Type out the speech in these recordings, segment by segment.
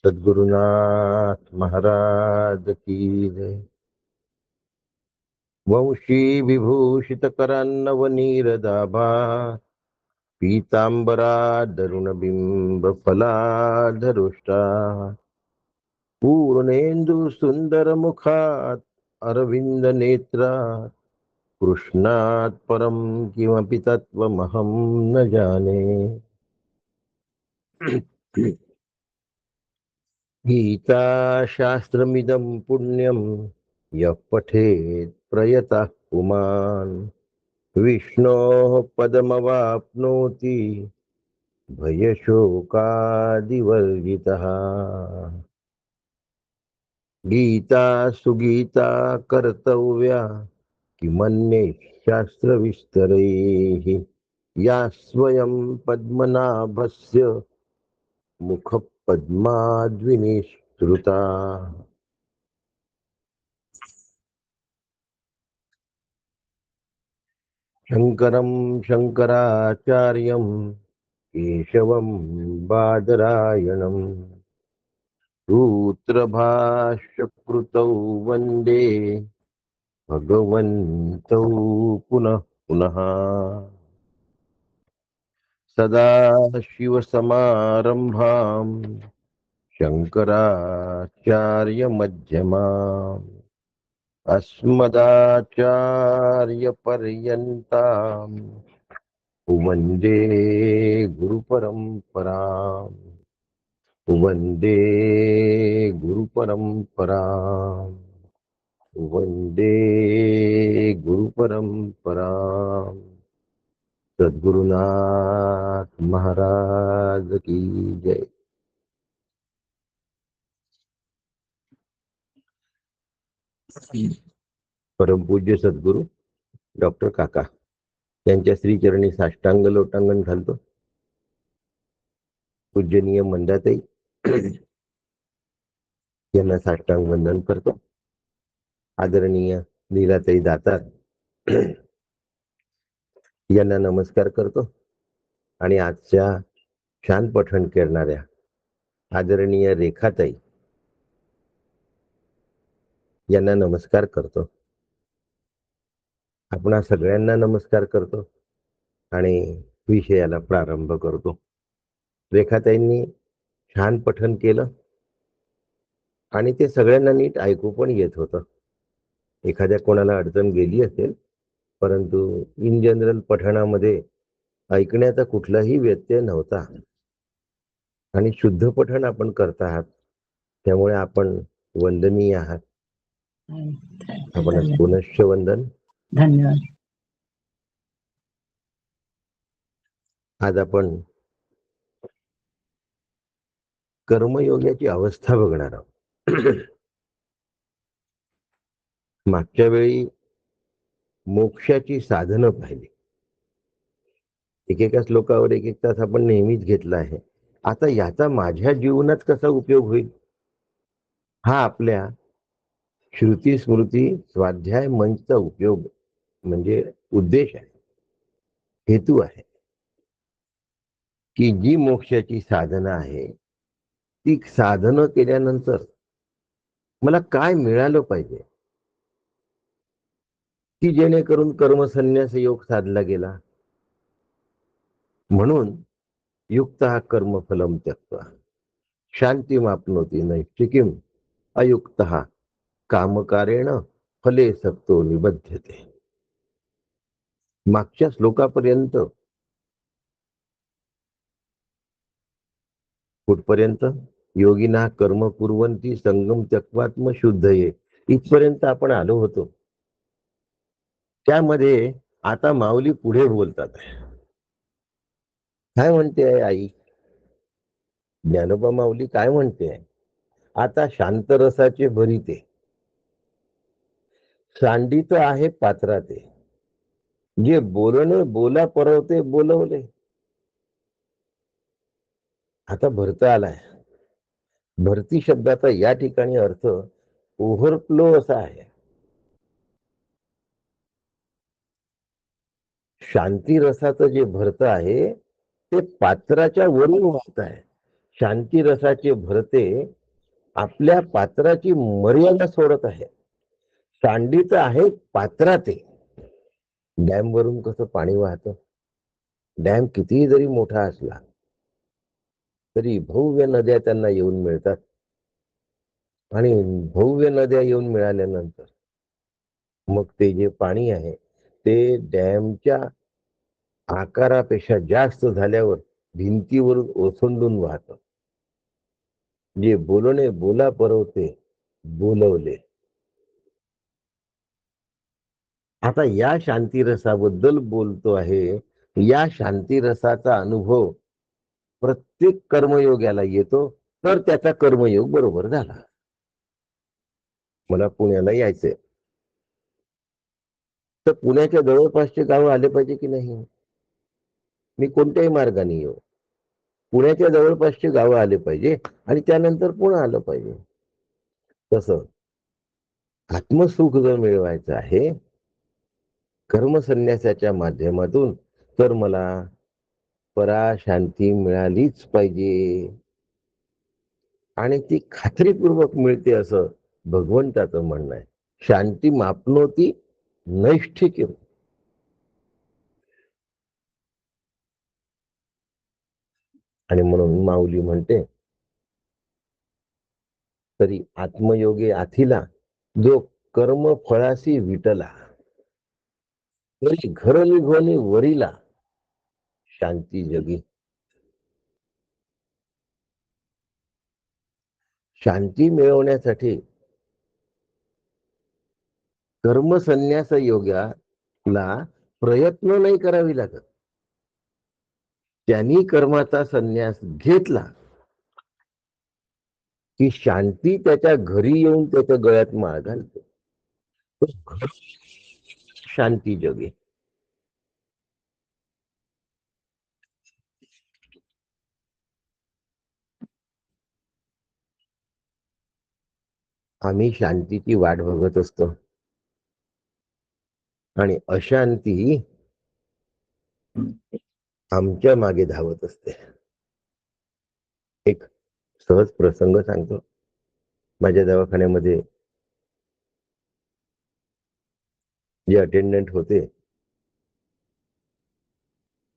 सद्गुरुनाथ महाराज की जय। वंशी विभूषित करान्नवनीरदाभा पीतांबरा दरुण बिंब फलाधरुष्टा पूर्णेंदु सुंदर मुखात अरविंद नेत्रात कृष्णात परम किमपि तत्त्वमहं न जाने। गीता शास्त्रमिदं पुण्यं यः पठेत् प्रयतः पुमान् विष्णोः पदमवाप्नोति भयशोकादिवर्जितः। गीता सुगीता कर्तव्या किमन्ये शास्त्रविस्तरैः या स्वयं पद्मनाभस्य मुखपद्माद्विनिश्रुता। शङ्करं शङ्कराचार्यं केशवं बादरायणं सूत्रभाष्यकृतौ वन्दे भगवन्तौ पुनः पुनः। सदाशिवसमारम्भां शङ्कराचार्यमध्यमाम् अस्मदाचार्यपर्यन्ताम् वन्दे गुरुपरम्पराम् वन्दे गुरुपरम्पराम् वन्दे गुरुपरम्पराम्। सद्गुरुनाथ महाराज की जय। परमपूज्य सद्गुरु डॉक्टर काका यांच्या श्रीचरणी साष्टांग लोटांगण घालतो. पूजनीय मंदाताई यांना साष्टांग वंदन करतो. आदरणीय लीलाताई दातार यांना नमस्कार करतो. आणि आजच्या छान पठण करणाऱ्या आदरणीय रेखाताई यांना नमस्कार करतो. आपणा सगळ्यांना नमस्कार करतो आणि विषयाला प्रारंभ करतो. रेखाताईंनी छान पठण केलं आणि ते सगळ्यांना नीट ऐकू पण येत होतं. एखाद्या कोणाला अडचण गेली असेल, परंतु इन जनरल पठणामध्ये ऐकण्याचा कुठलाही व्यत्यय नव्हता आणि शुद्ध पठण आपण करत आहात, त्यामुळे आपण वंदनीय आहात. आपण पुनश्च वंदन. धन्यवाद. आज आपण कर्मयोगाची अवस्था बघणार आहोत. मागच्या वेळी मोक्षाची साधनं पाहिली. एकेका श्लोकावर एक एक तास आपण नेहमीच घेतला आहे. आता याचा माझ्या जीवनात कसा उपयोग होईल, हा आपल्या श्रुती स्मृती स्वाध्याय मंचचा उपयोग म्हणजे उद्देश आहे, हेतू आहे. की जी मोक्षाची साधनं आहे ती साधनं केल्यानंतर मला काय मिळालं पाहिजे, की जेणेकरून कर्मसन्यास योग साधला गेला. म्हणून युक्त हा कर्मफलम त्यक्त्वा शांतिमाप्नोति नैष्ठिकीम अयुक्त कामकारेण फले सक्तो निबध्यते. मागच्या श्लोकापर्यंत कुठपर्यंत योगिना कर्म कुर्वन्ति संगम त्यक्त्वात्म शुद्धये इथपर्यंत आपण आलो होतो. त्यामध्ये आता माऊली पुढे बोलतात. काय म्हणते आई ज्ञानोबा माऊली, काय म्हणते? आता शांत रसाचे भरिते सांडित आहे पात्राते, जे बोलणे बोला परवते बोलवले. आता भरता आलाय. भरती शब्दाचा या ठिकाणी अर्थ ओव्हरफ्लो असा आहे. शांती रसाचं जे भरत आहे ते पात्राच्या वरून वाहत आहे. शांती रसाचे भरते आपल्या पात्राची मर्यादा सोडत आहे. सांडीचं आहे पात्रात आहे. डॅम वरून कसं पाणी वाहतं, डॅम कितीही जरी मोठा असला तरी भव्य नद्या त्यांना येऊन मिळतात. आणि भव्य नद्या येऊन मिळाल्यानंतर मग ते जे पाणी आहे ते डॅमच्या आकारापेक्षा जास्त झाल्यावर भिंतीवरून ओसंडून वाहतं. जे बोलणे बोला परवते बोलवले. आता या शांतीरसाबद्दल बोलतो आहे. या शांतीरसाचा अनुभव प्रत्येक कर्मयोग्याला येतो, तर त्याचा कर्मयोग बरोबर झाला. मला पुण्याला यायचंय, तर पुण्याच्या जवळपासचे गाव आले पाहिजे की नाही? मी कोणत्याही मार्गाने येऊ, पुण्याच्या जवळपासचे गावं आले पाहिजे आणि त्यानंतर पुणे आलं पाहिजे. तसं आत्मसुख जर मिळवायचं आहे कर्मसन्यासाच्या माध्यमातून, तर मला पराशांती मिळालीच पाहिजे. आणि ती खात्रीपूर्वक मिळते असं भगवंताचं म्हणणं आहे. शांती मापनोती नैष्ठिक्यम. आणि म्हणून माऊली म्हणते, तरी आत्मयोगे आथिला जो कर्म फळासी विटला, तरी घर निघोनी वरिला शांती जगी. शांती मिळवण्यासाठी कर्मसन्यास योगाला प्रयत्न नाही करावी लागत. त्यांनी कर्माचा संन्यास घेतला की शांती त्याच्या घरी येऊन त्याच्या गळ्यात माळ घालते. तो घर शांती जगे. आम्ही शांतीची वाट बघत असतो आणि अशांती आमच्या मागे धावत असते. एक सहज प्रसंग सांगतो. माझ्या दवाखान्यामध्ये जे अटेंडंट होते,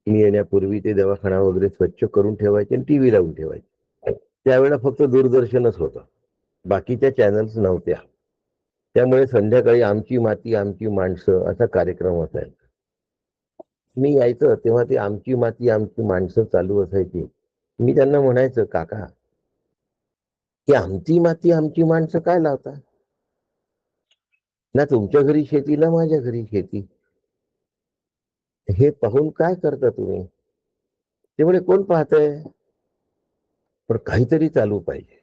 मी येण्यापूर्वी ते दवाखाना वगैरे स्वच्छ करून ठेवायचे आणि टीव्ही लावून ठेवायचे. त्यावेळेला फक्त दूरदर्शनच होतं, बाकीच्या चॅनल्स नव्हत्या. त्यामुळे संध्याकाळी आमची माती आमची माणसं असा कार्यक्रम असायचा. मी यायचं तेव्हा ते आमची माती आमची माणसं चालू असायची. मी त्यांना म्हणायचं, काका की आमची माती आमची माणसं काय लावता? ना तुमच्या घरी शेती ना माझ्या घरी शेती, हे पाहून काय करता तुम्ही? ते म्हणे, कोण पाहतंय? पण काहीतरी चालू पाहिजे.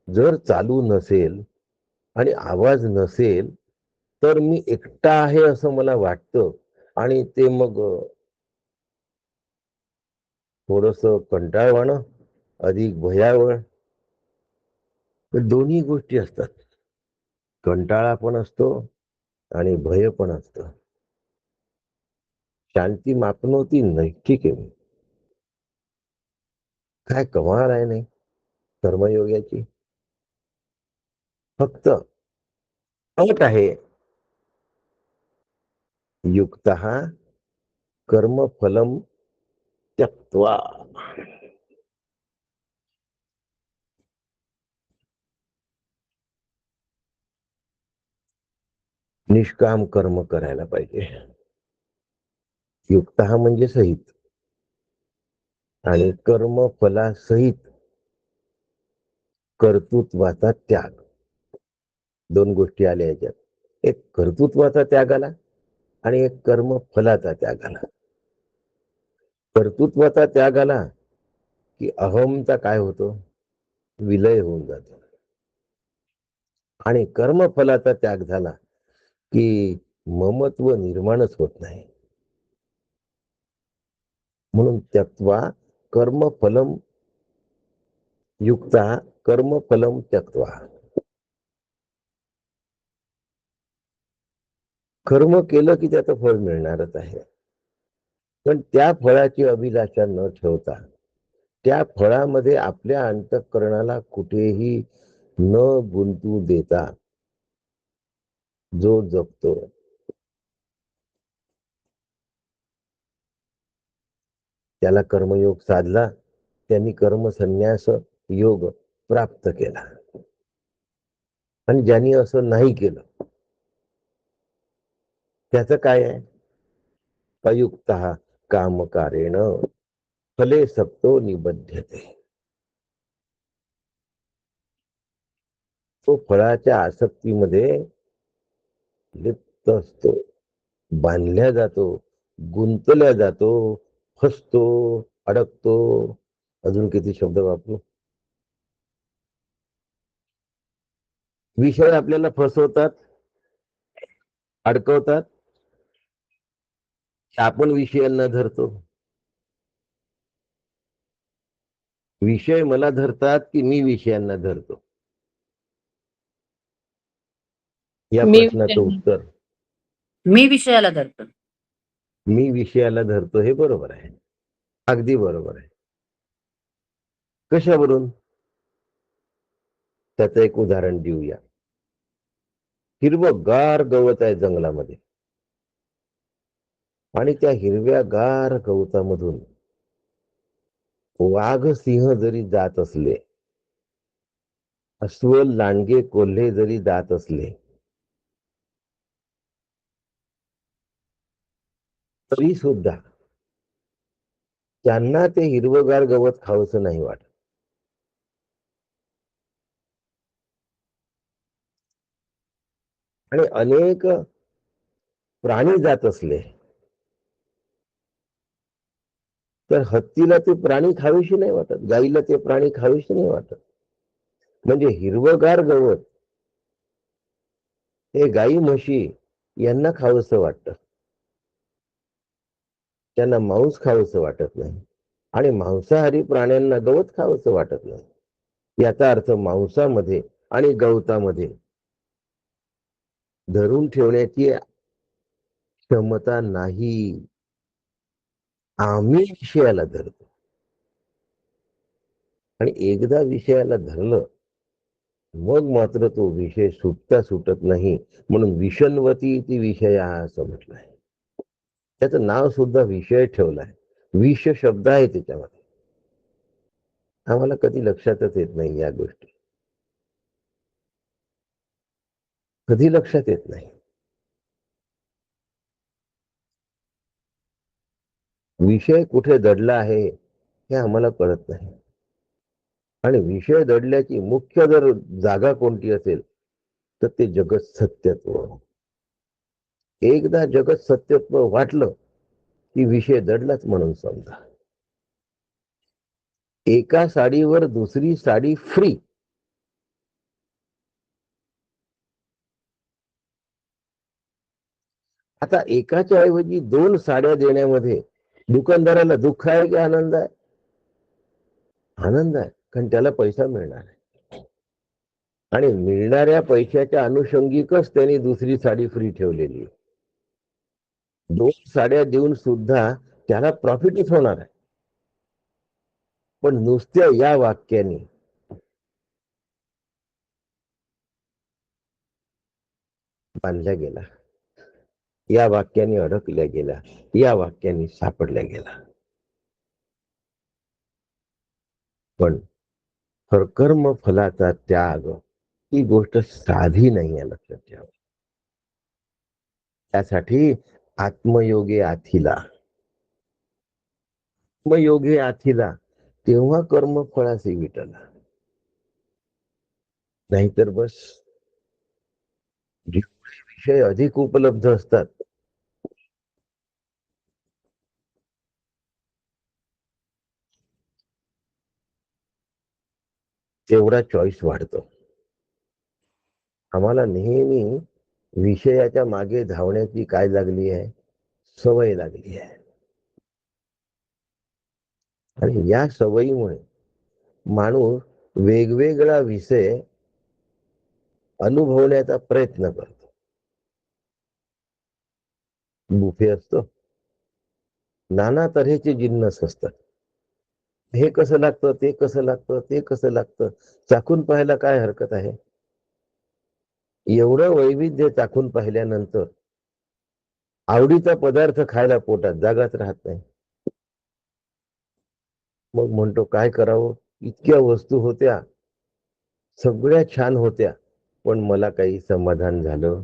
जर चालू नसेल आणि आवाज नसेल तर मी एकटा आहे असं मला वाटतं. आणि ते मग थोडस कंटाळवाणं अधिक भयावह, दोन्ही गोष्टी असतात. कंटाळा पण असतो आणि भय पण असतं. शांती मापनोती नैष्ठिक आहे. काय कमाल आहे नाही कर्मयोगाची. फक्त अट आहे, युक्त कर्म फलम त्यक्त्वा. निष्काम कर्म करायला पाहिजे. युक्त म्हणजे सहित आणि कर्म फलासहित कर्तृत्वाचा त्याग. दोन गोष्टी आल्या याच्यात. एक कर्तृत्वाचा त्याग आला आणि एक कर्म फलाचा त्याग आला. कर्तृत्वाचा त्याग आला की अहमचा काय होतो, विलय होऊन जातो. आणि कर्मफलाचा त्याग झाला की ममत्व निर्माणच होत नाही. म्हणून त्यक्त्वा कर्मफलम युक्ता कर्मफलम त्यक्त्वा. कर्म केलं की त्याचं फळ मिळणारच आहे, पण त्या फळाची अभिलाषा न ठेवता त्या फळामध्ये आपल्या अंतःकरणाला कुठेही न गुंतू देता जो जगतो, त्याला कर्मयोग साधला, त्यांनी कर्मसन्यास योग प्राप्त केला. आणि ज्यांनी असं नाही केलं, त्याचं काय आहे? अयुक्तः कामकारेण फले सक्तो निबध्यते. तो फळाच्या आसक्तीमध्ये लिप्त असतो, बांधल्या जातो, गुंतल्या जातो, फसतो, अडकतो. अजून किती शब्द वापरू? विषय आपल्याला फसवतात, अडकवतात. आपण विषयांना धरतो. विषय मला धरतात की मी विषयांना धरतो? या मी प्रश्नाचं उत्तर मी विषयाला धरतो. मी विषयाला धरतो, हे बरोबर आहे. अगदी बरोबर आहे. कशावरून? त्याचं एक उदाहरण देऊया. हिरवंगार गवत आहे जंगलामध्ये आणि त्या हिरव्यागार गवतामधून वाघ सिंह जरी जात असले, अस्वल लांडगे कोल्हे जरी जात असले, तरी सुद्धा त्यांना ते हिरवंगार गवत खावंसं नाही वाटत. आणि अनेक प्राणी जात असले तर हत्तीला ते प्राणी खावीशी नाही वाटत, गाईला ते प्राणी खावीशी नाही वाटत. म्हणजे हिरवंगार गवत हे गाई म्हशी यांना खावंसं वाटतं, त्यांना मांस खावंसं वाटत नाही. आणि मांसाहारी प्राण्यांना गवत खावंसं वाटत नाही. याचा अर्थ मांसामध्ये आणि गवतामध्ये धरून ठेवण्याची क्षमता नाही. आम्ही विषयाला धरतो आणि एकदा विषयाला धरलं, मग मात्र तो विषय सुटता सुटत नाही. म्हणून विषणवती ती विषया असं म्हटलंय. त्याचं नाव सुद्धा विषय ठेवलाय. विष शब्द आहे त्याच्यामध्ये. आम्हाला कधी लक्षातच येत नाही या गोष्टी, कधी लक्षात येत नाही. विषय कुठे दडला आहे हे आम्हाला कळत नाही. आणि विषय दडल्याची मुख्य जर जागा कोणती असेल तर ते जगत सत्यत्व. एकदा जगत सत्यत्व वाटलं की विषय दडलाच म्हणून समजा. एका साडीवर दुसरी साडी फ्री. आता एकाच्या ऐवजी दोन साड्या देण्यामध्ये दुकानदाराला दुःख आहे की आनंद आहे? आनंद आहे, कारण त्याला पैसा मिळणार आहे. आणि मिळणाऱ्या पैशाच्या अनुषंगिकच त्यांनी दुसरी साडी फ्री ठेवलेली आहे. दोन साड्या देऊन सुद्धा त्याला प्रॉफिटच होणार आहे. पण नुसत्या या वाक्याने बांधल्या गेला, या वाक्याने अडकल्या गेला, या वाक्याने सापडल्या गेला. पण कर्म फलाचा त्याग ही गोष्ट साधी नाही आहे, लक्षात ठेवा. त्यासाठी आत्मयोगे आथिला, आत्मयोगे आथिला तेव्हा कर्म फळाचे विटला. नाहीतर बस जेवढे विषय अधिक उपलब्ध असतात तेवढा चॉईस वाढतो. आम्हाला नेहमी विषयाच्या मागे धावण्याची काय लागली आहे? सवय लागली आहे. आणि या सवयीमुळे माणूस वेगवेगळा विषय अनुभवण्याचा प्रयत्न करतो. बुफे असतो, नाना तऱ्हेचे जिन्नस असतात. हे कसं लागतं, ते कसं लागतं, ते कसं लागतं, चाखून पाहायला काय हरकत आहे? एवढं वैविध्य चाखून पाहिल्यानंतर आवडीचा पदार्थ खायला पोटात जागाच राहत नाही. मग म्हणतो काय करावं? इतक्या वस्तू होत्या, सगळ्या छान होत्या, पण मला काही समाधान झालं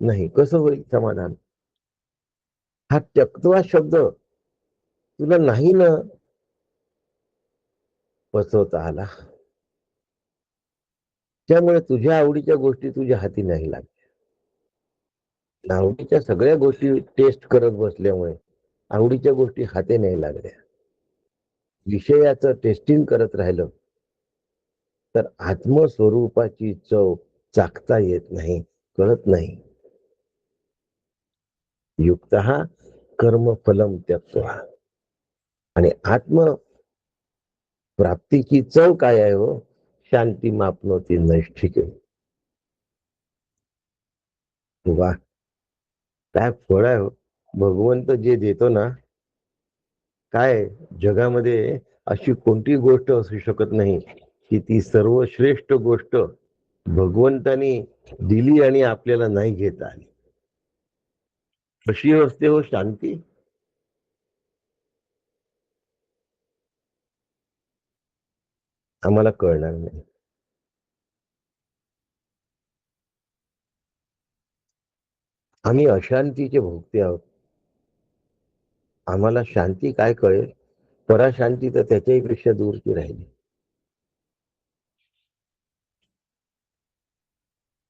नाही. कसं होईल समाधान? हा त्यक्त्वा शब्द तुला नाही ना पचवता आला. त्यामुळे तुझ्या आवडीच्या गोष्टी तुझ्या हाती नाही लागल्या. आवडीच्या सगळ्या गोष्टी टेस्ट करत बसल्यामुळे आवडीच्या गोष्टी हाती नाही लागल्या. विषयाचं टेस्टिंग करत राहिलं तर आत्मस्वरूपाची चव चाखता येत नाही, कळत नाही. युक्तः कर्मफलम त्यक्त्वा. आणि आत्म प्राप्तीची चव काय आहे हो? शांती मापनोती नैष्ठिके. वा, काय फळ आहे हो. भगवंत जे देतो ना, काय जगामध्ये अशी कोणती गोष्ट असू शकत नाही की ती सर्वश्रेष्ठ गोष्ट भगवंतानी दिली आणि आपल्याला नाही घेता आली. कशी असते हो शांती? आम्हाला कळणार नाही. आम्ही अशांतीचे भोगते आहोत. आम्हाला शांती काय कळेल? पराशांती तर त्याच्याही पेक्षा दूरची राहिली.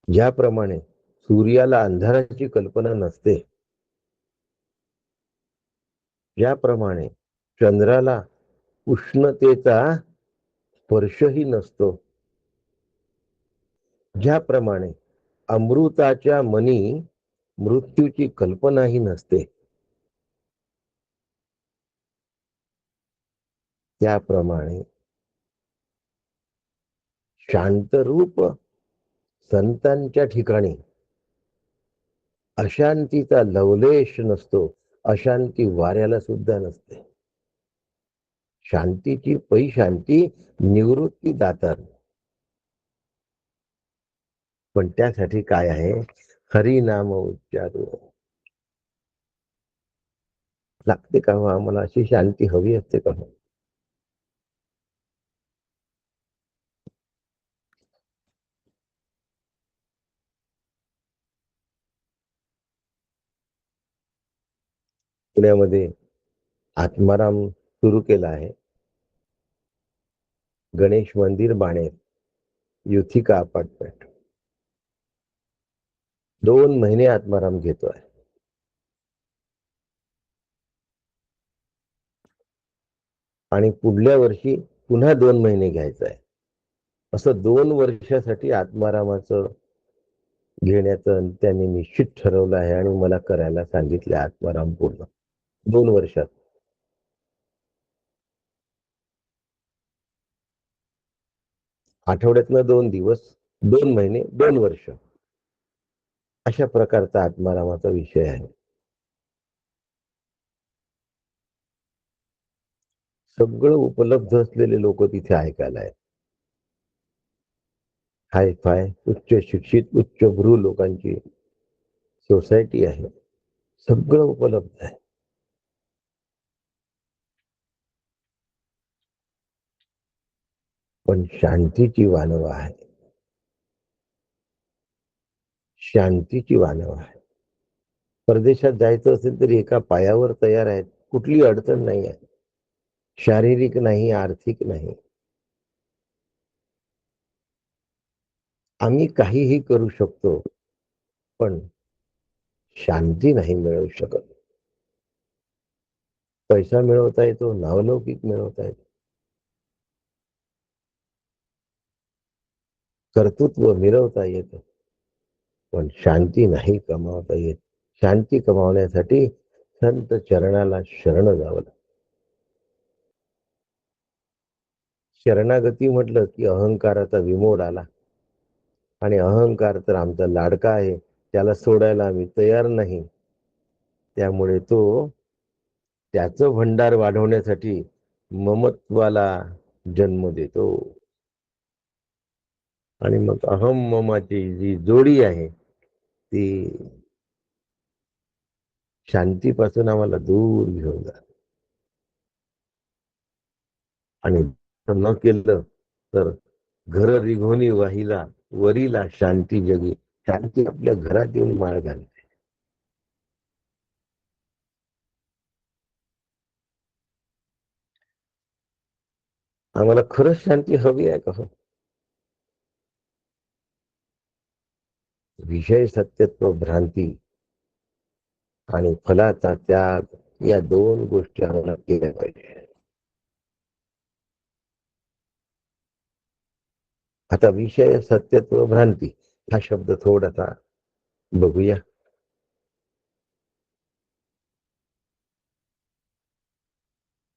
ज्याप्रमाणे सूर्याला अंधाराची कल्पना नसते, ज्याप्रमाणे चंद्राला उष्णतेचा स्पर्शही नसतो, ज्याप्रमाणे अमृताच्या मनी मृत्यूची कल्पनाही नसते, त्याप्रमाणे शांतरूप संतांच्या ठिकाणी अशांतीचा लवलेश नसतो. अशांती वाऱ्याला सुद्धा नसते. शांतीची पै शांती निवृत्ती दातार. पण त्यासाठी काय आहे? हरिनाम उच्चारू. लागते का हो आम्हाला अशी शांती हवी असते का हो? पुण्यामध्ये आत्माराम सुरू केला आहे. गणेश मंदिर बाणेर, युथिका अपार्टमेंट. 2 महिने आत्माराम घेतोय. आणि पुढल्या वर्षी पुन्हा 2 महिने घ्यायचं आहे. असं 2 वर्षासाठी आत्मारामाचं घेण्याचं त्यांनी निश्चित ठरवलं आहे आणि मला करायला सांगितलं आत्माराम पूर्ण 2 वर्षात. आठवड्यातनं 2 दिवस, 2 महिने, 2 वर्ष, अशा प्रकारचा आत्मारामाचा विषय आहे. सगळं उपलब्ध असलेले लोक तिथे ऐकायला आहेत. हाय फाय उच्च शिक्षित उच्चभ्रू लोकांची सोसायटी आहे. सगळं उपलब्ध आहे. पण शांतीची वानवा आहे. शांतीची वानवा आहे. परदेशात जायचं असेल तरी एका पायावर तयार आहेत. कुठली अडचण नाही आहे. शारीरिक नाही, आर्थिक नाही. आम्ही काहीही करू शकतो, पण शांती नाही मिळवू शकत. पैसा मिळवता येतो, नावलौकिक मिळवता येतो, कर्तृत्व मिळवता येतं, पण शांती नाही कमावता येत. शांती कमावण्यासाठी संत चरणाला शरण जावं लागतं. शरणागती म्हटलं की अहंकाराचा विमोड आला. आणि अहंकार तर आमचा लाडका आहे, त्याला सोडायला आम्ही तयार नाही. त्यामुळे तो त्याचं भंडार वाढवण्यासाठी ममत्वाला जन्म देतो आणि मग अहम ममाची जी जोडी आहे ती शांतीपासून आम्हाला दूर घेऊन जाते. आणि न केलं तर घर रिघोनी वाहिला वरीला शांती जगी. शांती आपल्या घरात येऊन माळ घालते. आम्हाला खरंच शांती हवी आहे का? विषय सत्यत्व भ्रांती आणि फलाचा त्याग या दोन गोष्टी आम्हाला केल्या पाहिजे. आता विषय सत्यत्व भ्रांती हा शब्द थोडासा बघूया.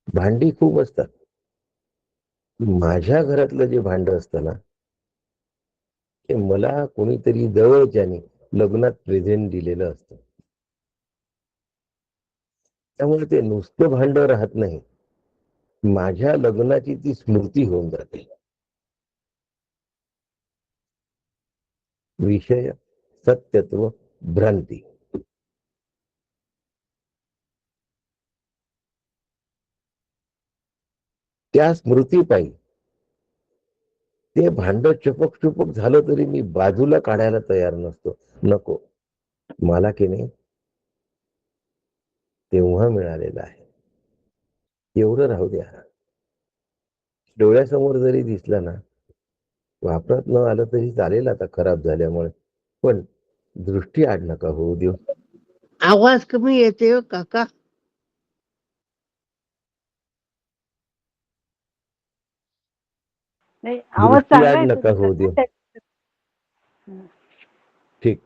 भांडी खूप असतात. माझ्या घरातलं जे भांड असतं ना ते मला कोणीतरी जवळच्याने लग्नात प्रेझेंट दिलेलं असतं. त्यामुळे ते नुसतं भांड राहत नाही, माझ्या लग्नाची ती स्मृती होऊन जाते. विषय सत्यत्व भ्रांती. त्या स्मृतीपायी ते भांड चपक चुपक झालं तरी मी बाजूला काढायला तयार नसतो. नको, मला की नाही तेव्हा मिळालेलं आहे एवढं राहू द्या. डोळ्यासमोर जरी दिसलं ना, वापरात न आलं तरी चालेल आता खराब झाल्यामुळे, पण दृष्टी आड नका होऊ देऊ. आवाज कमी येते हो काका. नाही, आवाज दृष्टी चांगला आड येतो नका तुमचा. होऊ देऊ. ठीक.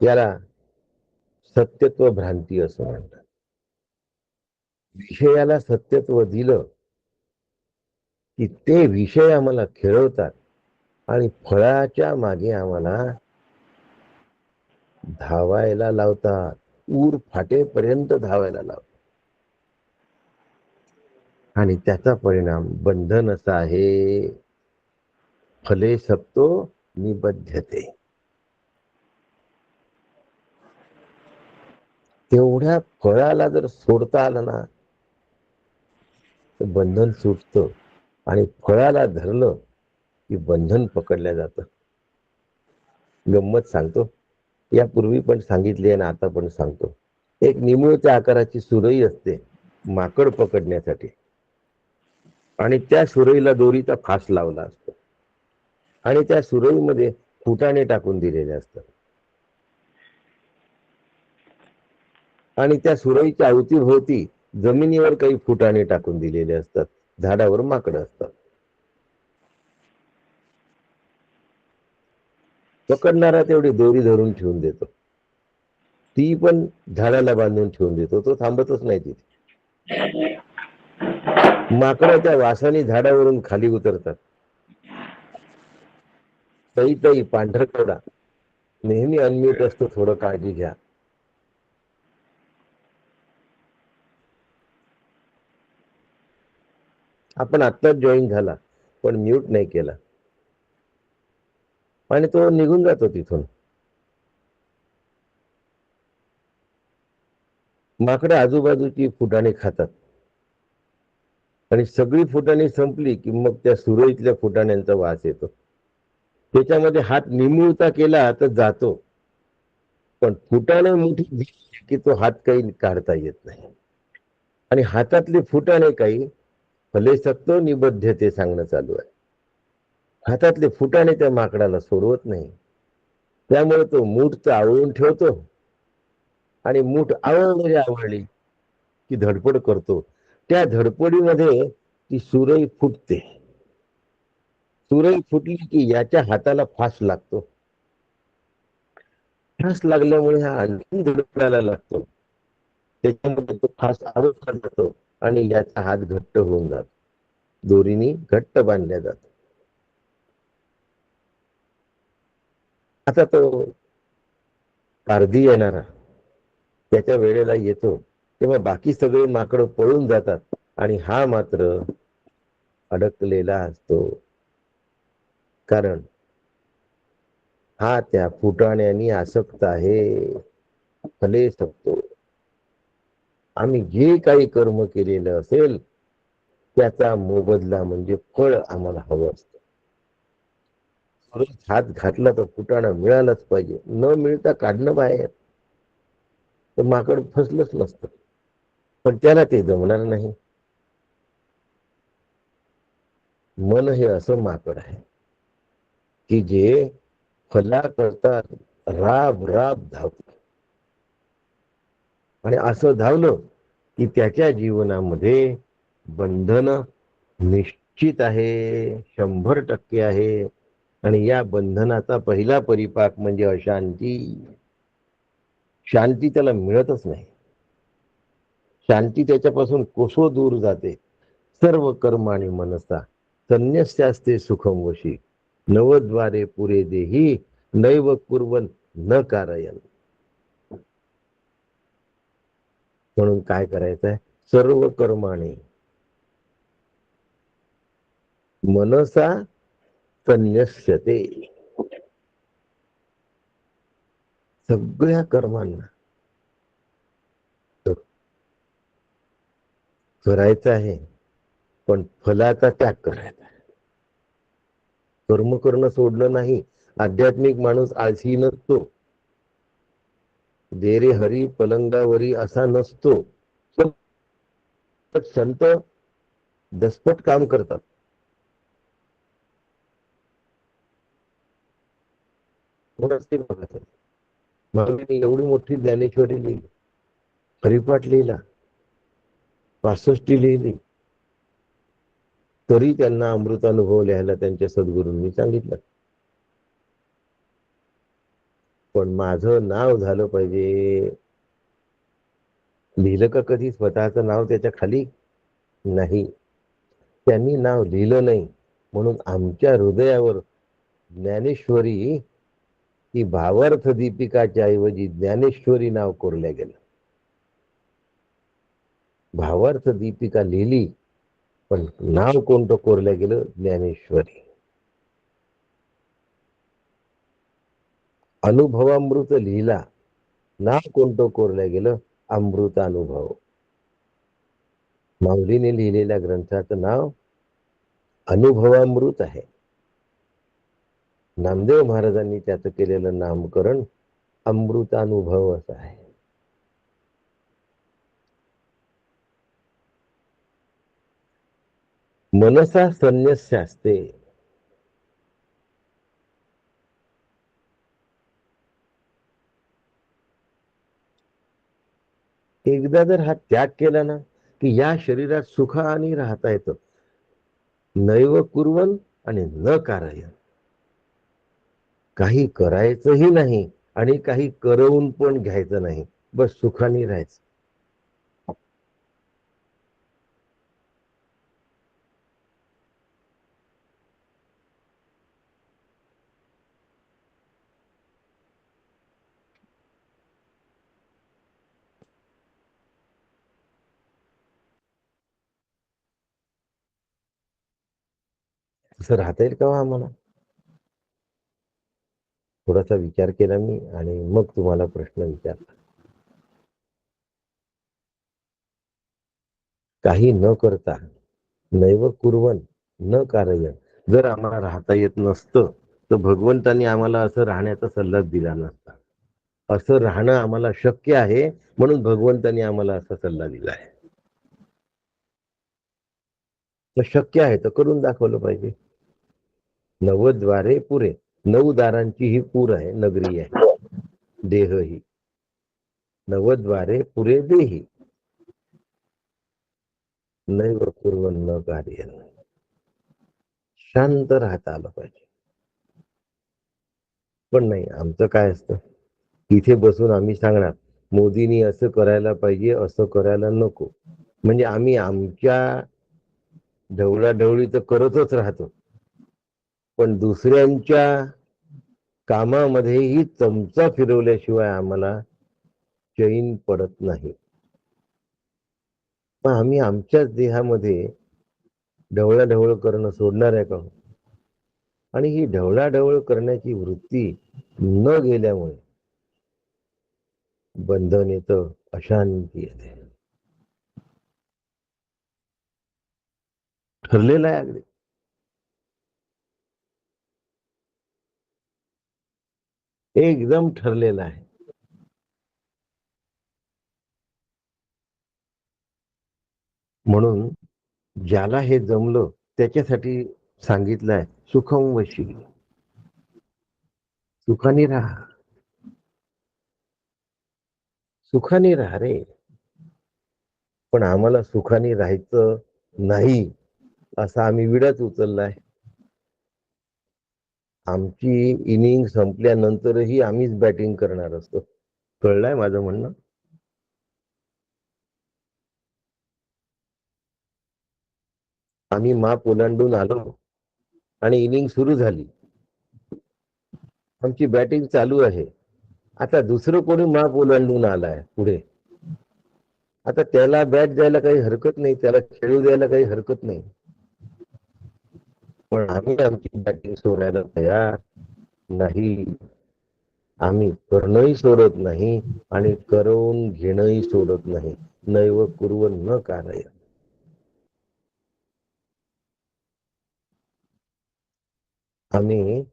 याला सत्यत्व भ्रांती असं म्हणतात. विषयाला सत्यत्व दिलं की ते विषय आम्हाला खेळवतात आणि फळाच्या मागे आम्हाला धावायला लावतात. ऊर फाटेपर्यंत धावायला लावतात. आणि त्याचा परिणाम बंधन असा आहे, फले सप्तो निबध्यते. तेवढ्या फळाला जर सोडता आलं ना तर बंधन सुटतं आणि फळाला धरलं की बंधन पकडल्या जातं. गंमत सांगतो, यापूर्वी पण सांगितली आणि आता पण सांगतो. एक निमुळत्या आकाराची सुरई असते माकड पकडण्यासाठी आणि त्या सुरईला दोरीचा फास लावला असतो आणि त्या सुरईमध्ये फुटाणे टाकून दिलेले असतात आणि त्या सुरईच्या अवतीभोवती जमिनीवर काही फुटाणे टाकून दिलेले असतात. झाडावर माकड असतात. पकडणारा तेवढी दोरी धरून ठेवून देतो, ती पण झाडाला बांधून ठेवून देतो. तो थांबतच नाही तिथे. माकडं त्या वासाने झाडावरून खाली उतरतात. तई तई पांढरकवडा नेहमी अनम्यूट असतो, थोडं काळजी घ्या. आपण आत्ताच जॉईन झाला पण म्यूट नाही केला आणि तो निघून जातो तिथून. माकडं आजूबाजूची फुटाणे खातात आणि सगळी फुटाणे संपली की मग त्या सुरईतल्या फुटाण्यांचा वास येतो. त्याच्यामध्ये हात निमुळता केला तर जातो, पण फुटाणे मोठी की तो हात काही काढता येत नाही. आणि हातातले फुटाणे काही फले सकतो निबद्धते सांगणं चालू आहे. हातातले फुटाणे त्या माकडाला सोडवत नाही. त्यामुळे तो मूठ आवळून ठेवतो आणि मूठ आवळली की धडपड करतो. त्या धडपडीमध्ये ती सुरई फुटते. सुरई फुटली की याच्या हाताला फास लागतो. फास लागल्यामुळे हा आणखी धडपडायला लागतो. त्याच्यामध्ये तो फास अडकला जातो आणि याचा हात घट्ट होऊन जातो. दोरीने घट्ट बांधल्या जातो. आता तो पारधी येणारा त्याच्या वेळेला येतो तेव्हा बाकी सगळे माकडं पळून जातात आणि हा मात्र अडकलेला असतो. कारण हा त्या फुटाण्यानी आसक्त आहे. फले सकतो. आम्ही जे काही कर्म केलेलं असेल त्याचा मोबदला म्हणजे फळ आम्हाला हवं असतं. हात घातला तर फुटाणा मिळालाच पाहिजे, न मिळता काढणं बाहेर तर माकड फसलंच नसतं. पण त्याला ते जमणार नाही. मन हे असं माकड आहे की जे फला करता राब राब धावत आणि असं धावलं की त्याच्या जीवनामध्ये बंधन निश्चित आहे, 100% आहे. आणि या बंधनाचा पहिला परिपाक म्हणजे अशांती. शांती त्याला मिळतच नाही. शांती त्याच्यापासून कोसो दूर जाते. सर्व कर्म आणि मनसा संन्यस्यास्ते सुखम वशी नवद्वारे पुरे देही नैव कुर्वन न कारयन. म्हणून काय करायचंय? सर्व कर्माने मनसा संन्यस्यते. सगळ्या कर्मांना करायचं आहे पण फलाचा त्याग करायचा आहे. कर्म करणं सोडलं नाही. आध्यात्मिक माणूस आळशी नसतो. देरे हरी पलंगावरी असा नसतो. संत दसपट काम करतात. महावीरने एवढी मोठी ज्ञानेश्वरी लिहिली, हरिपाठ लिहिला, 65 लिहिली, तरी त्यांना अमृतानुभव लिहायला त्यांच्या सद्गुरूंनी सांगितलं. पण माझं नाव झालं पाहिजे. लिहिलं का कधी स्वतःचं नाव त्याच्या खाली? नाही. त्यांनी नाव लिहिलं नाही म्हणून आमच्या हृदयावर ज्ञानेश्वरी ही भावार्थ दीपिकाच्या ऐवजी ज्ञानेश्वरी नाव कोरलं गेलं. भावार्थ दीपिका लिहिली पण नाव कोणतं कोरलं गेलं? ज्ञानेश्वरी. अनुभवामृत लिहिला, नाव कोणतं कोरलं गेलं? अमृतानुभव. माऊलीने लिहिलेल्या ग्रंथाचं नाव अनुभवामृत आहे. नामदेव महाराजांनी त्याचं केलेलं नामकरण अमृतानुभव असं आहे. मनसा संन्यस्यास्ते. एकदा जर हा त्याग केला ना की या शरीरात सुखाने राहता येतं. नैव कुर्वन आणि न कारयन. काही करायचंही नाही आणि काही करवून पण घ्यायचं नाही. बस सुखाने राहायचं. तसं राहता येईल का हो आम्हाला? थोडासा विचार केला मी आणि मग तुम्हाला प्रश्न विचारला. काही न करता नैव कुर्वन न कारयन. जर आम्हाला राहता येत नसतं तर भगवंतांनी आम्हाला असं राहण्याचा सल्ला दिला नसता. असं राहणं आम्हाला शक्य आहे म्हणून भगवंतांनी आम्हाला असा सल्ला दिला आहे. तर शक्य आहे तर करून दाखवलं पाहिजे. नवद्वारे पुरे. 9 दारांची ही पूर आहे, नगरी आहे, देह ही. नवद्वारे पुरे देही नैव कुर्वन न कार्य. शांत राहता आलं पाहिजे. पण नाही, आमचं काय असतं, इथे बसून आम्ही सांगणार मोदींनी असं करायला पाहिजे, असं करायला नको. म्हणजे आम्ही आमच्या ढवळाढवळी तर करतच राहतो पण दुसऱ्यांच्या कामामध्येही चमचा फिरवल्याशिवाय आम्हाला चैन पडत नाही. पण आम्ही आमच्याच देहामध्ये ढवळाढवळ करणं सोडणार आहे का हो? आणि ही ढवळाढवळ करण्याची वृत्ती न गेल्यामुळे बंधन येतं, अशांती येते. ठरलेलं आहे अगदी. एकदम ठरलेलं आहे. म्हणून ज्याला हे जमलं त्याच्यासाठी सांगितलंय, सुखम वशी, सुखाने राहा, सुखाने राहा रे. पण आम्हाला सुखाने राहायचं नाही, असा आम्ही विडाच उचललाय. आमची इनिंग संपल्यानंतरही आम्हीच बॅटिंग करणार असतो. कळलंय माझं म्हणणं? आम्ही माप ओलांडून आलो आणि इनिंग सुरू झाली. आमची बॅटिंग चालू आहे. आता दुसरं कोणी माप ओलांडून आलाय पुढे. आता त्याला बॅट द्यायला काही हरकत नाही, त्याला खेळू द्यायला काही हरकत नाही. पण आम्ही आमची बॅटिंग सोडायला तयार नाही. आम्ही करणंही सोडत नाही आणि करवून घेणंही सोडत नाही. नैव कुर्वन् न कारय. आम्ही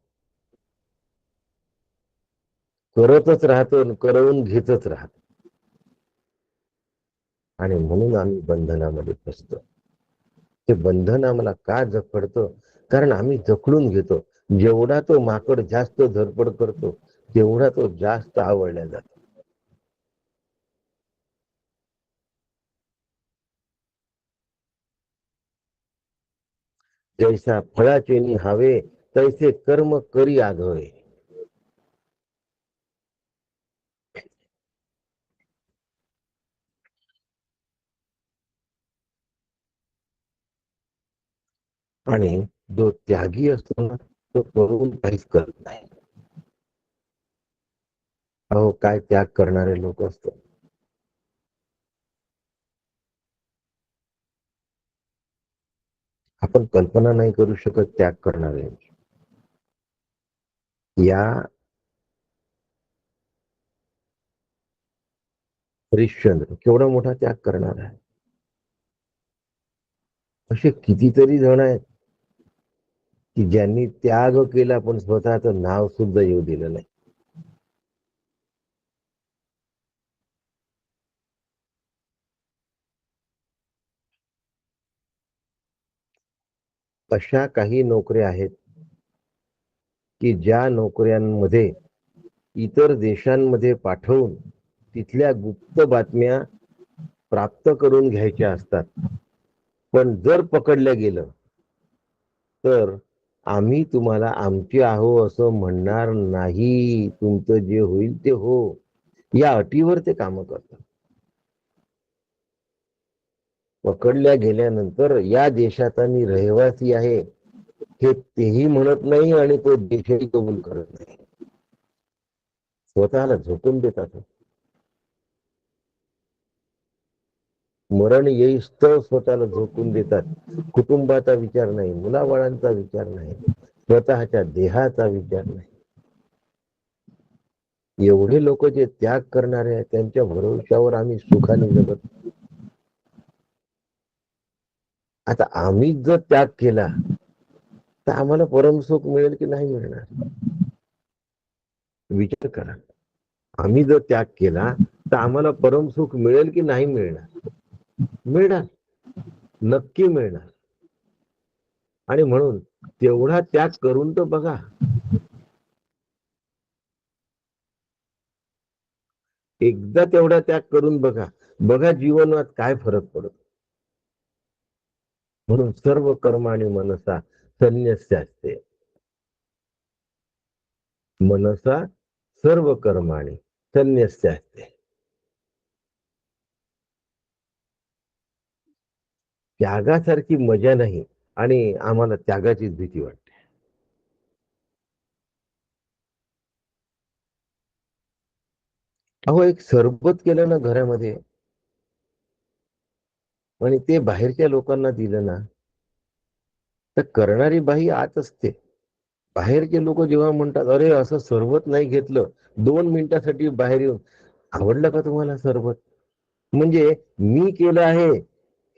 करतच राहतो, करवून घेतच राहतो. आणि म्हणून आम्ही बंधनामध्ये फसतो. ते बंधन आम्हाला का जखडतं? कारण आम्ही जखडून घेतो. जेवढा तो माकड जास्त धडपड करतो, तेवढा तो जास्त आवडला जातो. जैसा फळाचे हवे तैसे कर्म करी आघवे. आणि जो त्यागी असतो ना, तो करून काहीच करत नाही. अहो, काय त्याग करणारे लोक असतात. आपण कल्पना नाही करू शकत त्याग करणारे. या हरिश्चंद्र केवढा मोठा त्याग करणार आहे. असे कितीतरी जण आहेत की ज्यांनी त्याग केला पण स्वतःचं नाव सुद्धा येऊ दिलं नाही. अशा काही नोकऱ्या आहेत की ज्या नोकऱ्यांमध्ये इतर देशांमध्ये पाठवून तिथल्या गुप्त बातम्या प्राप्त करून घ्यायच्या असतात. पण जर पकडलं गेलं तर आम्ही तुम्हाला आमचे आहो असं म्हणणार नाही. तुमचं जे होईल ते हो, या अटीवर ते काम करतात. पकडल्या गेल्यानंतर या देशाचा मी रहिवासी आहे हे तेही म्हणत नाही आणि तो देशही कबूल करत नाही. स्वतःला झोकून देतात. मरण येईस्तव स्वतःला झोकून देतात. कुटुंबाचा विचार नाही, मुलाबाळांचा विचार नाही, स्वतःच्या देहाचा विचार नाही. एवढे लोक जे त्याग करणारे आहेत त्यांच्या भरोश्यावर आम्ही सुखाने जगत. आता आम्ही जर त्याग केला तर आम्हाला परमसुख मिळेल की नाही मिळणार? विचार करा. आम्ही जर त्याग केला तर आम्हाला परमसुख मिळेल की नाही मिळणार? मिळणार, नक्की मिळणार. आणि म्हणून तेवढा त्याग करून तर बघा. एकदा तेवढा त्याग करून बघा, बघा जीवनात काय फरक पडतो. म्हणून सर्व कर्म आणि मनसा संन्यस्य असते. मनसा सर्व कर्माणी संन्यस्य असते. त्यागासारखी मजा नाही आणि आम्हाला त्यागाचीच भीती वाटते. अहो, एक सरबत केलं ना घरामध्ये आणि ते बाहेरच्या लोकांना दिलं ना, तर करणारी बाई आत असते. बाहेरचे लोक जेव्हा म्हणतात, "अरे, असं सरबत नाही घेतलं." 2 मिनिटासाठी बाहेर येऊन, "आवडलं का तुम्हाला सरबत?" म्हणजे मी केलं आहे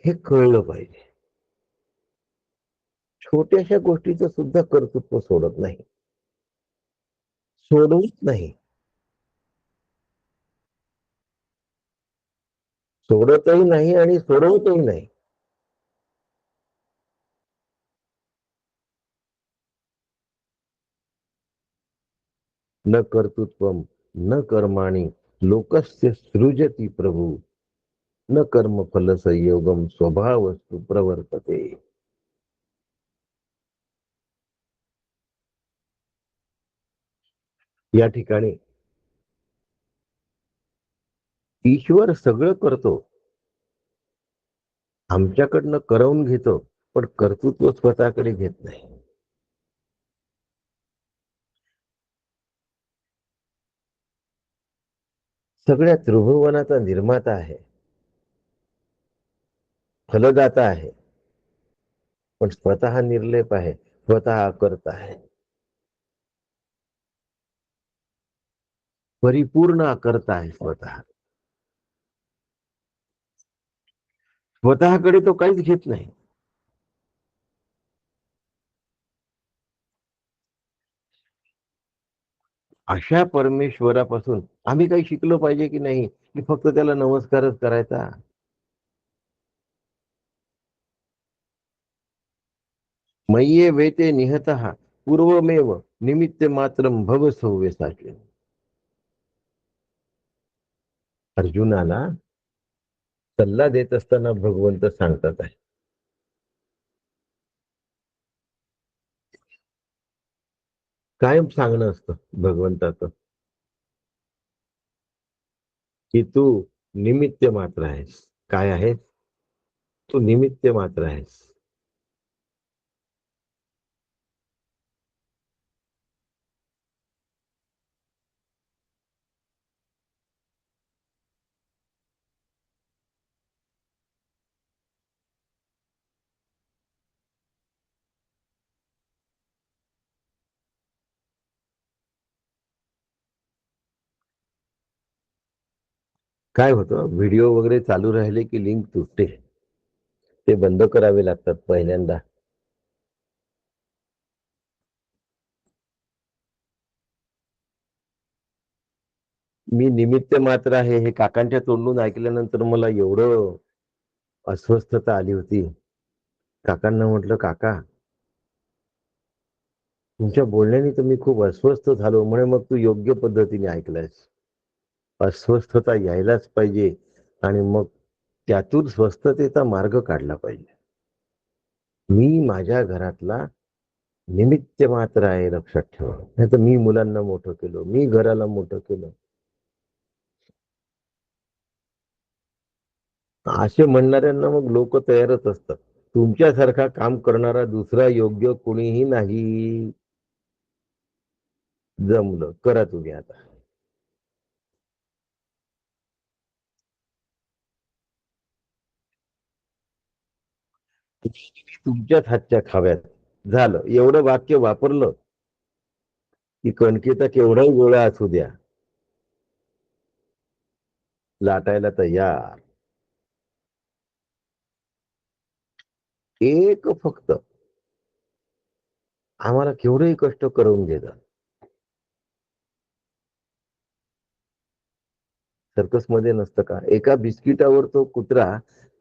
हे कळलं पाहिजे. छोट्याशा गोष्टीचं सुद्धा कर्तृत्व सोडत नाही. सोडवत नाही. सोडतही नाही आणि सोडवतही नाही. न कर्तृत्वम न कर्माणि लोकस्य सृजति प्रभु न कर्मफल संयोगम स्वभावस्तु प्रवर्तते. या ठिकाणी ईश्वर सगळं करतो. आमच्याकडनं करवून घेतो, पण कर्तृत्व स्वतःकडे घेत नाही. सगळ्या त्रिभुवनाचा निर्माता आहे, फलदाता आहे, पण स्वतः निर्लेप आहे, स्वतः अकर्ता आहे. परिपूर्ण अकर्ता आहे स्वतः. स्वतःकडे तो काहीच घेत नाही. अशा परमेश्वरापासून आम्ही काही शिकलो पाहिजे की नाही, की फक्त त्याला नमस्कारच करायचा? मय्ये वेते निहतः पूर्वमेव निमित्त मात्रम भव सव्यसाची. अर्जुनाला सल्ला देत असताना भगवंत सांगतात आहे, कायम सांगणं असतं भगवंताचं, की तू निमित्त मात्र आहेस. काय आहेस? तू निमित्त मात्र आहेस. काय होतं, व्हिडिओ वगैरे चालू राहिले की लिंक तुटते. ते बंद करावे लागतात पहिल्यांदा. मी निमित्त मात्र आहे हे काकांच्या तोंडून ऐकल्यानंतर मला एवढं अस्वस्थता आली होती. काकांना म्हटलं, "काका, तुमच्या बोलण्याने तर मी खूप अस्वस्थ झालो." म्हणे, "मग तू योग्य पद्धतीने ऐकलंयस. अस्वस्थता यायलाच पाहिजे आणि मग त्यातून स्वस्थतेचा मार्ग काढला पाहिजे. मी माझ्या घरातला निमित्त मात्र आहे, लक्षात ठेवा. नाहीतर मी मुलांना मोठं केलं, मी घराला मोठं केलं." असे म्हणणाऱ्यांना मग लोक तयारच असतात. तुमच्यासारखा काम करणारा दुसरा योग्य कोणीही नाही. जमलं, करा तुम्ही आता. तुमच्याच हातच्या खाव्यात. झालं. एवढं वाक्य वापरलं, की कणकेचा केवढाही गोळा असू द्या, लाटायला तयार. एक फक्त आम्हाला केवढेही कष्ट करून घेतात. सर्कसमध्ये नसतं का? एका बिस्किटावर तो कुत्रा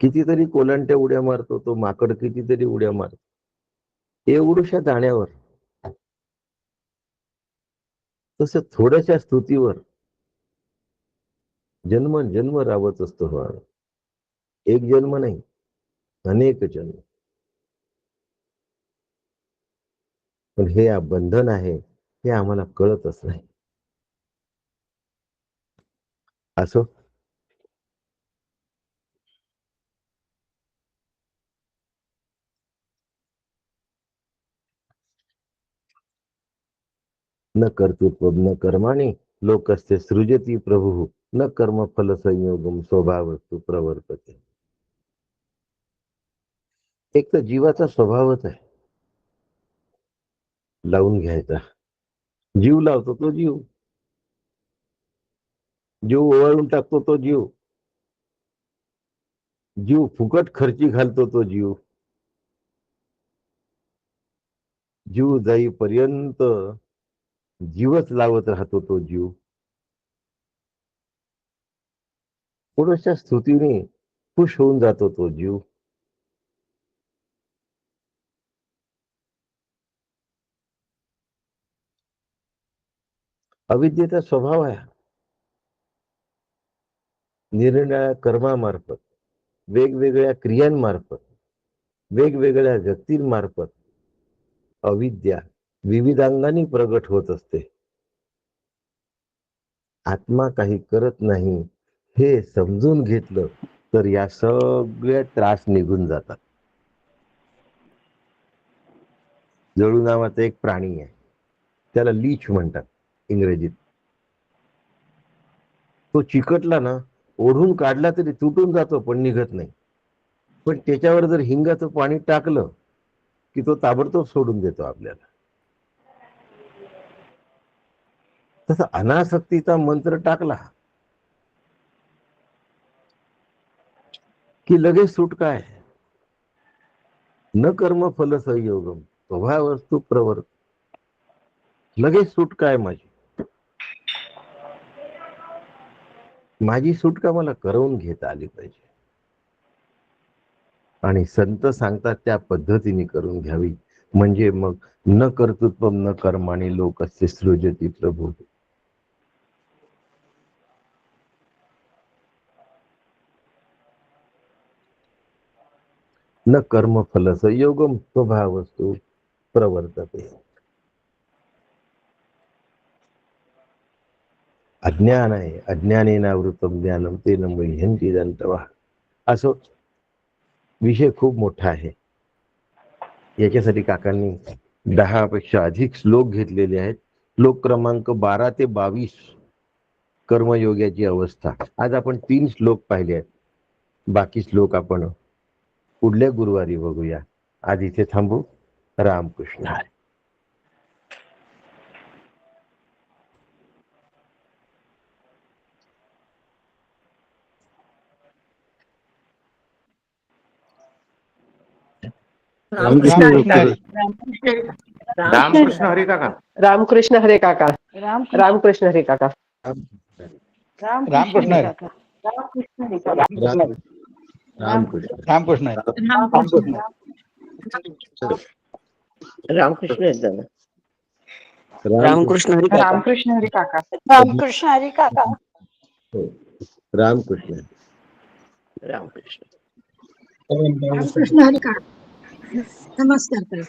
कितीतरी कोलांट्या उड्या मारतो, तो माकड कितीतरी उड्या मारतो. एवढ्याशा दाण्यावर, तसं थोड्याशा स्तुतीवर जन्म जन्म राबत असतो हा. एक जन्म नाही, अनेक जन्म. पण हे बंधन आहे, हे आम्हाला कळतच नाही. असो, न कर्तृत्व न कर्माणि लोकस्य सृजति प्रभु न कर्मफल संयोगम स्वभावस्तु प्रवर्तते. एक तर जीवाचा स्वभावच आहे लावून घ्यायचा. जीव लावतो तो जीव, जीव ओवाळून टाकतो तो जीव, जीव फुकट खर्ची घालतो तो जीव, जीव जाईपर्यंत जीवच लावत राहतो तो जीव. थोड्याशा स्तुतीने खुश होऊन जातो तो जीव. अविद्येचा स्वभाव आहे निरनिराळ्या कर्मामार्फत, वेगवेगळ्या क्रियांमार्फत, वेगवेगळ्या व्यक्तींमार्फत अविद्या विविधांगाने प्रगट होत असते. आत्मा काही करत नाही हे समजून घेतलं तर या सगळ्या त्रास निघून जातात. जळू नावाचा एक प्राणी आहे, त्याला लीच म्हणतात इंग्रजीत. तो चिकटला ना, ओढून काढला तरी तुटून जातो पण निघत नाही. पण त्याच्यावर जर हिंगाचं पाणी टाकलं की तो ताबडतोब सोडून देतो आपल्याला. तसं अनासक्तीचा मंत्र टाकला की लगेच सुटका आहे. न कर्म फल संयोगम स्वभावस्तु प्रवर्त. लगेच सुटका आहे माझी. माझी सुटका मला करवून घेता आली पाहिजे आणि संत सांगतात त्या पद्धतीने करून घ्यावी. म्हणजे मग न कर्तृत्व न कर्माणी लोकस्य सृजती प्रभू. न कर्म फल संयोगम स्वभावस्तु प्रवर्तते. अज्ञान आहे, अज्ञानेनावृतम ज्ञानम तेन मुह्यन्ति दंतवः. असो विषय खूप मोठा आहे. याच्यासाठी काकांनी 10 पेक्षा अधिक श्लोक घेतलेले आहेत. श्लोक क्रमांक 12 ते 22 कर्मयोगाची अवस्था. आज आपण 3 श्लोक पाहिले आहेत. बाकी श्लोक आपण पुढल्या गुरुवारी बघूया. आज इथे थांबू. रामकृष्ण हरी. रामकृष्ण रामकृष्ण हरी. हरी. रामकृष्ण हरी काका. रामकृष्ण हरे काका. रामकृष्ण हरे काका. रामकृष्ण हरी. रामकृष्ण. रामकृष्ण हरी. रामकृष्ण आहेत दादा. रामकृष्ण हरी काका. रामकृष्ण हरे काका. रामकृष्ण हरी काका. रामकृष्ण. रामकृष्ण. रामकृष्ण हरी काका. नमस्कार ताई.